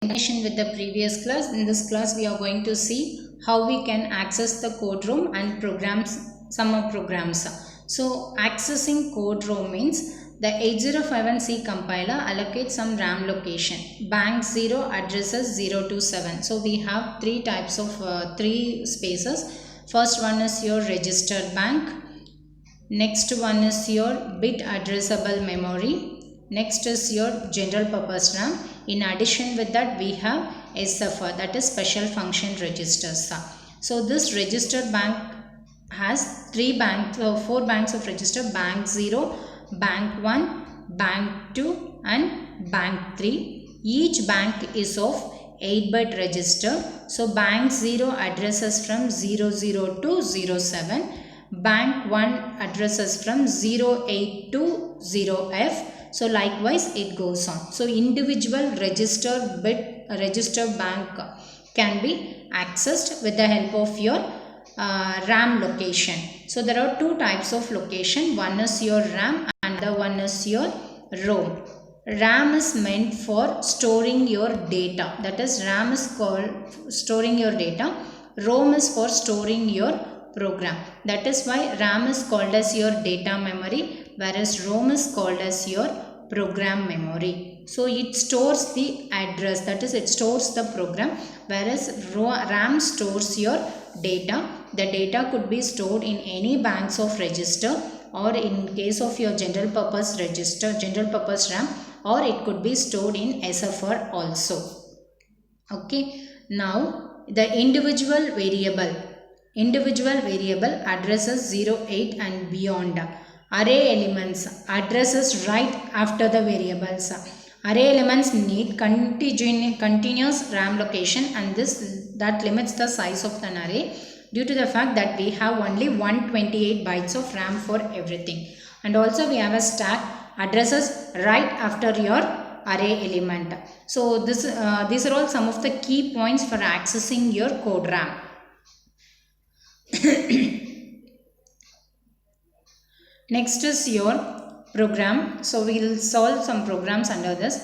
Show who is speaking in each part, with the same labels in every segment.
Speaker 1: Continuation with the previous class. In this class, we are going to see how we can access the code room and programs, some of programs. So, accessing code room means the 8051C compiler allocates some RAM location. Bank 0 addresses 0 to 7. So, we have three types of three spaces. First one is your registered bank. Next one is your bit addressable memory. Next is your general purpose RAM. In addition with that, we have SFR, that is special function registers. So this registered bank has four banks of register: bank 0, bank 1, bank 2 and bank 3. Each bank is of 8-bit register. So bank 0 addresses from 00 to 07. Bank 1 addresses from 08 to 0F. So likewise it goes on. So individual register bank can be accessed with the help of your RAM location. So there are two types of location. One is your RAM and the one is your ROM. RAM is meant for storing your data. That is, RAM is called storing your data. ROM is for storing your program. That is why RAM is called as your data memory, whereas ROM is called as your program memory. So it stores the address, that is, it stores the program, whereas RAM stores your data. The data could be stored in any banks of register, or in case of your general purpose register, general purpose RAM, or it could be stored in SFR also. Okay, now the individual variable addresses 08 and beyond. Array elements addresses right after the variables. Array elements need continuous RAM location, and that limits the size of an array due to the fact that we have only 128 bytes of RAM for everything. And also we have a stack addresses right after your array element. So these are all some of the key points for accessing your code RAM. Next is your program. So we will solve some programs under this.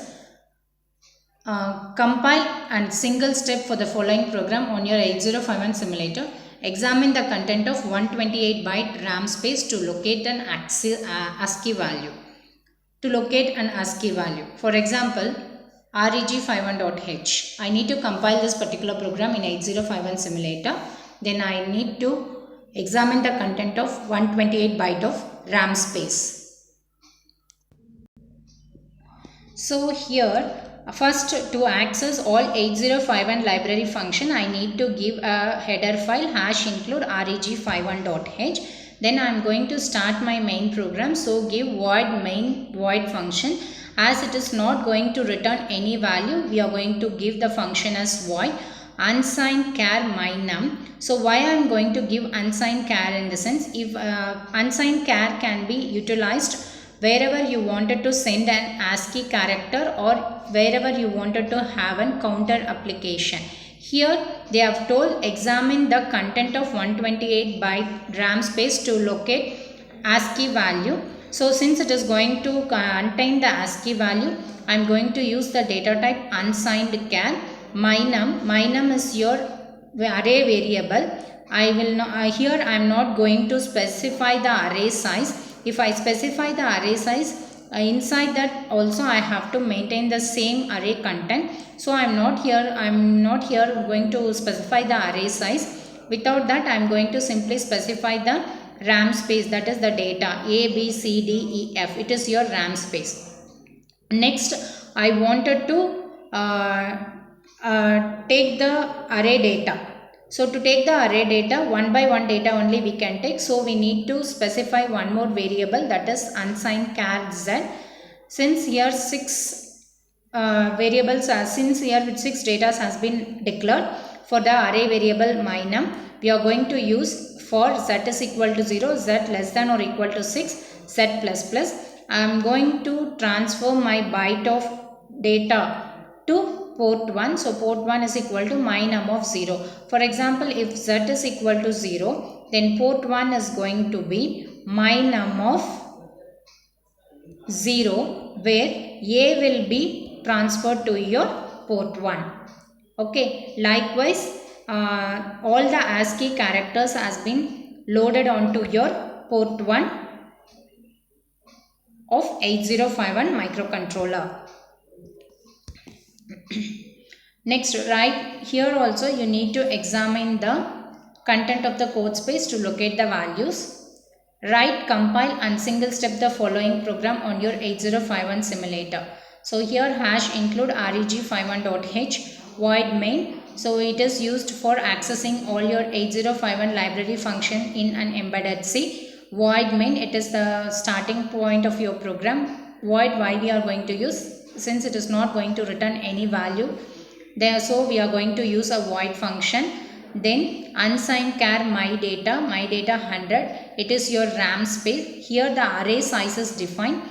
Speaker 1: Compile and single step for the following program on your 8051 simulator. Examine the content of 128 byte RAM space to locate an ASCII value. For example, reg51.h. I need to compile this particular program in 8051 simulator. Then I need to examine the content of 128 byte of RAM space. So here, first, to access all 8051 library function, I need to give a header file #include reg51.h. Then I am going to start my main program. So give void main void function. As it is not going to return any value, we are going to give the function as void unsigned char mynum. So why I am going to give unsigned char in the sense, if unsigned char can be utilized wherever you wanted to send an ASCII character or wherever you wanted to have a counter application. Here they have told examine the content of 128 byte RAM space to locate ASCII value. So since it is going to contain the ASCII value, I am going to use the data type unsigned char. Mynum is your array variable. Here I am not going to specify the array size. If I specify the array size, inside that also I have to maintain the same array content. So I am not here going to specify the array size. Without that, I am going to simply specify the RAM space, that is the data A, B, C, D, E, F. It is your RAM space. Next, I wanted to take the array data. So to take the array data, one by one data only we can take. So we need to specify one more variable, that is unsigned char z. Since here 6 variables are, since here with 6 data has been declared for the array variable mynum, we are going to use for z is equal to 0, z less than or equal to 6, z plus plus. I am going to transfer my byte of data to port 1. So port 1 is equal to mynum of 0. For example, if z is equal to 0, then port 1 is going to be mynum of 0, where A will be transferred to your port 1. Okay, likewise all the ASCII characters has been loaded onto your port 1 of 8051 microcontroller. Next, right here also you need to examine the content of the code space to locate the values. Write, compile and single step the following program on your 8051 simulator. So here hash include reg51.h void main. So it is used for accessing all your 8051 library function in an embedded C. Void main, it is the starting point of your program. Void, why we are going to use? Since it is not going to return any value there, so we are going to use a void function. Then unsigned char my data 100, it is your RAM space. Here the array size is defined,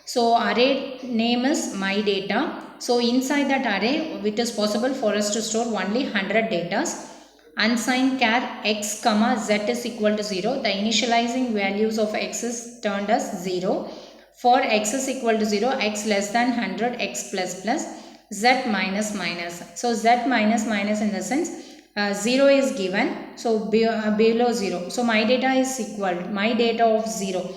Speaker 1: so array name is my data. So inside that array it is possible for us to store only 100 datas. Unsigned char x comma z is equal to 0, the initializing values of x is turned as 0. For x is equal to 0, x less than 100, x plus plus, z minus minus. So z minus minus in the sense 0 is given, so below 0. So my data is equal to my data of 0.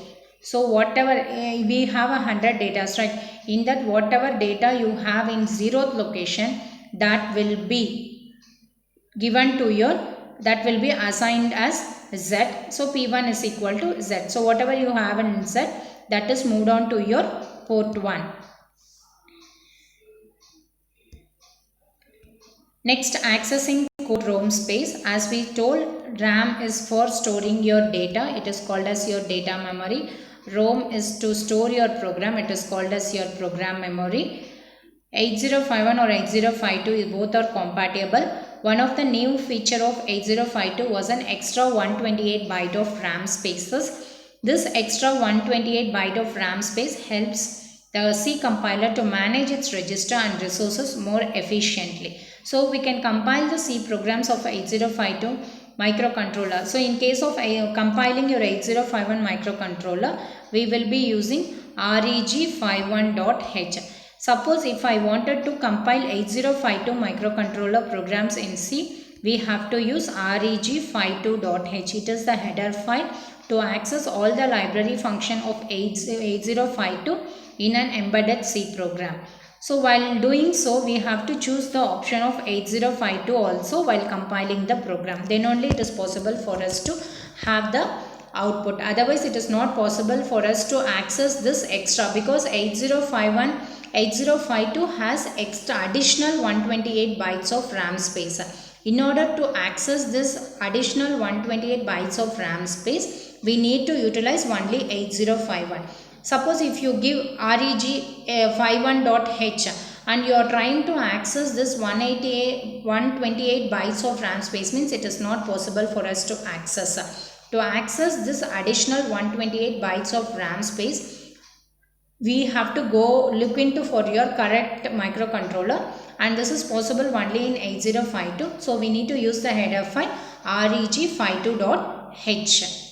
Speaker 1: So whatever we have 100 data, right? In that whatever data you have in 0th location, that will be given to your, that will be assigned as z. So p1 is equal to z. So whatever you have in z, that is moved on to your port 1. Next, accessing code ROM space. As we told, RAM is for storing your data. It is called as your data memory. ROM is to store your program. It is called as your program memory. 8051 or 8052 both are compatible. One of the new feature of 8052 was an extra 128 byte of RAM spaces. This extra 128 byte of RAM space helps the C compiler to manage its register and resources more efficiently. So we can compile the C programs of 8052 microcontroller. So in case of compiling your 8051 microcontroller, we will be using reg51.h. Suppose if I wanted to compile 8052 microcontroller programs in C, we have to use reg52.h. It is the header file to access all the library function of 8052 in an embedded C program. So while doing so, we have to choose the option of 8052 also while compiling the program. Then only it is possible for us to have the output. Otherwise, it is not possible for us to access this extra, because 8051 8052 has extra additional 128 bytes of RAM space. In order to access this additional 128 bytes of RAM space, we need to utilize only 8051. Suppose if you give reg51.h and you are trying to access this 128 bytes of RAM space, means it is not possible for us to access. To access this additional 128 bytes of RAM space, we have to go look into for your correct microcontroller, and this is possible only in 8052. So we need to use the header file reg52.h.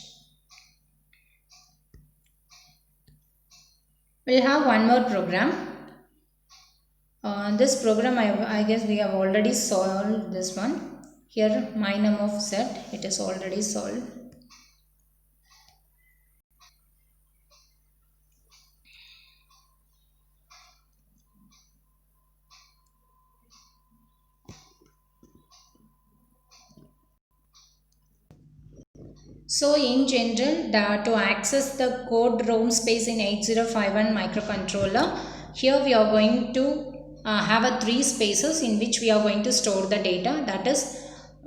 Speaker 1: We'll have one more program. This program I guess we have already solved this one. Here my num of z, it is already solved. So in general, to access the code ROM space in 8051 microcontroller, here we are going to have a 3 spaces in which we are going to store the data. That is,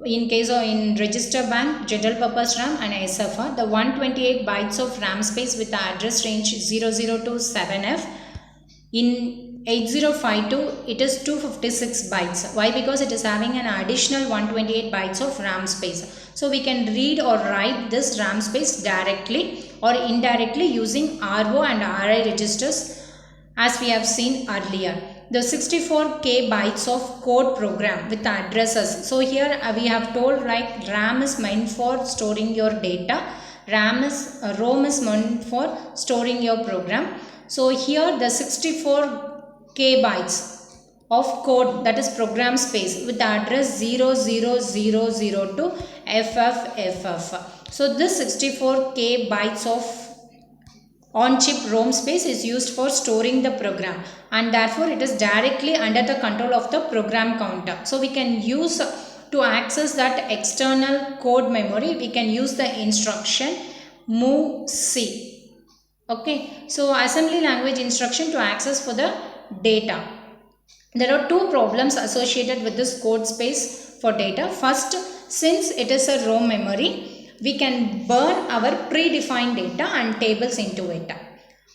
Speaker 1: in case of in register bank, general purpose RAM and SFR, the 128 bytes of RAM space with the address range 0027F. In 8052, it is 256 bytes. Why? Because it is having an additional 128 bytes of RAM space. So we can read or write this RAM space directly or indirectly using RO and RI registers, as we have seen earlier. The 64K bytes of code program with addresses. So here we have told, like, RAM is meant for storing your data. ROM is meant for storing your program. So here the 64K bytes of code, that is program space, with the address 00000 to FFFF. So this 64K bytes of on-chip ROM space is used for storing the program, and therefore it is directly under the control of the program counter. So we can use to access that external code memory, we can use the instruction MOVC. Okay, so assembly language instruction to access for the data. There are two problems associated with this code space for data. First, since it is a ROM memory, we can burn our predefined data and tables into it,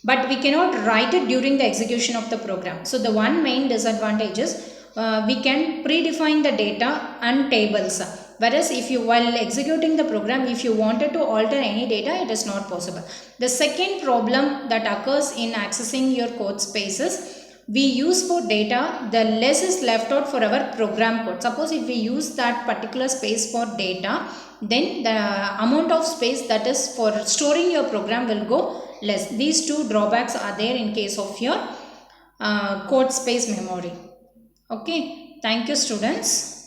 Speaker 1: but we cannot write it during the execution of the program. So the one main disadvantage is we can predefine the data and tables, whereas if you, while executing the program, if you wanted to alter any data, it is not possible. The second problem that occurs in accessing your code spaces, we use for data, the less is left out for our program code. Suppose if we use that particular space for data, then the amount of space that is for storing your program will go less. These two drawbacks are there in case of your code space memory. Okay, thank you students.